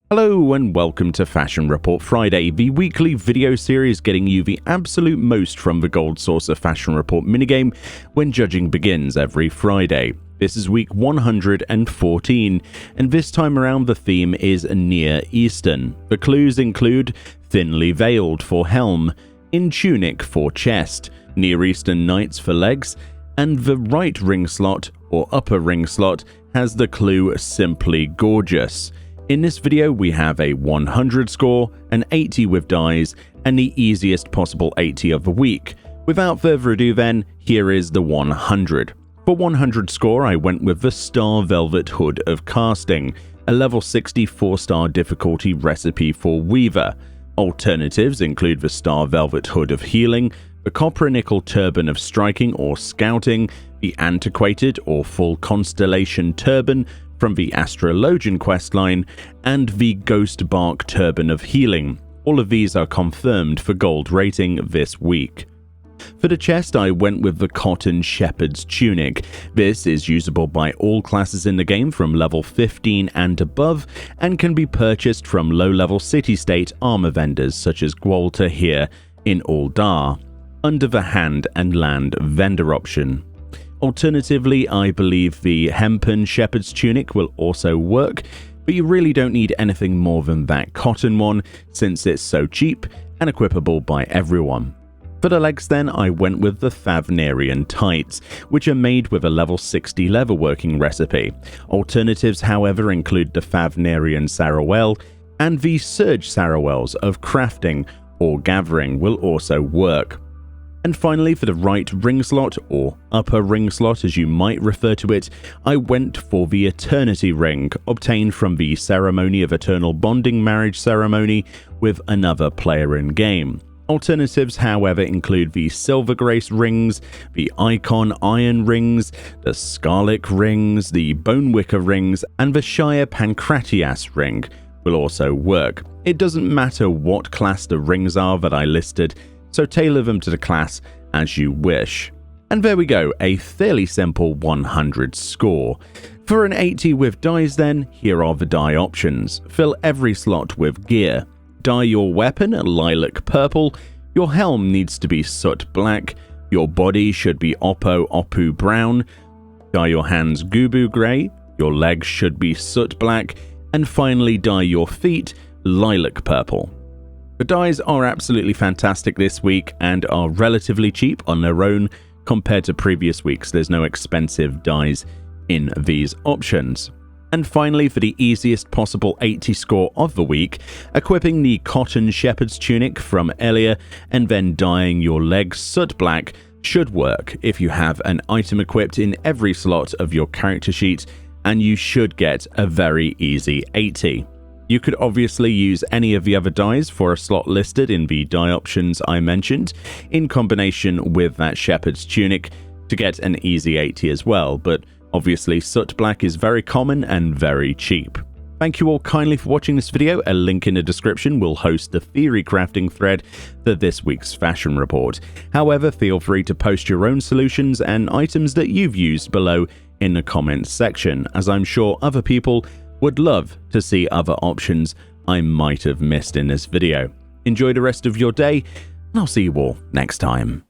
Hello and welcome to Fashion Report Friday, the weekly video series getting you the absolute most from the Gold Saucer Fashion Report minigame when judging begins every Friday. This is week 114, and this time around the theme is Near Eastern. The clues include thinly veiled for helm, in tunic for chest, Near Eastern knights for legs, and the right ring slot or upper ring slot has the clue simply gorgeous. In this video we have a 100 score, an 80 with dies, and the easiest possible 80 of the week. Without further ado then, here is the 100. For 100 score I went with the Star Velvet Hood of Casting, a level 60 4-star difficulty recipe for Weaver. Alternatives include the Star Velvet Hood of Healing, the Copper and Nickel Turban of Striking or Scouting, the Antiquated or Full Constellation Turban from the Astrologian questline, and the Ghost Bark Turban of Healing. All of these are confirmed for gold rating this week. For the chest I went with the Cotton Shepherd's Tunic. This is usable by all classes in the game from level 15 and above, and can be purchased from low-level city-state armor vendors such as Gwalta here in Uldar, under the Hand and Land vendor option. Alternatively, I believe the Hempen Shepherd's Tunic will also work, but you really don't need anything more than that cotton one since it's so cheap and equipable by everyone. For the legs then, I went with the Thavnarian Tights, which are made with a level 60 leatherworking recipe. Alternatives, however, include the Thavnarian Sarawel, and the Surge Sarawels of Crafting or Gathering will also work. And finally, for the right ring slot, or upper ring slot as you might refer to it, I went for the Eternity Ring, obtained from the Ceremony of Eternal Bonding marriage ceremony with another player in game. Alternatives, however, include the Silver Grace rings, the Icon Iron rings, the Scarlet rings, the Bone Wicker rings, and the Shire Pancratias ring will also work. It doesn't matter what class the rings are that I listed, so tailor them to the class as you wish. And there we go, a fairly simple 100 score. For an 80 with dies then, here are the die options. Fill every slot with gear. Dye your weapon lilac purple, your helm needs to be soot black, your body should be Oppo brown, dye your hands Gubu grey, your legs should be soot black, and finally dye your feet lilac purple. The dyes are absolutely fantastic this week and are relatively cheap on their own compared to previous weeks. There's no expensive dyes in these options. And finally, for the easiest possible 80 score of the week, equipping the Cotton Shepherd's Tunic from Elia and then dyeing your legs soot black should work if you have an item equipped in every slot of your character sheet, and you should get a very easy 80. You could obviously use any of the other dyes for a slot listed in the dye options I mentioned, in combination with that Shepherd's Tunic to get an easy 80 as well, but obviously soot black is very common and very cheap. Thank you all kindly for watching this video. A link in the description will host the theory crafting thread for this week's fashion report. However, feel free to post your own solutions and items that you've used below in the comments section, as I'm sure other people would love to see other options I might have missed in this video. Enjoy the rest of your day, and I'll see you all next time.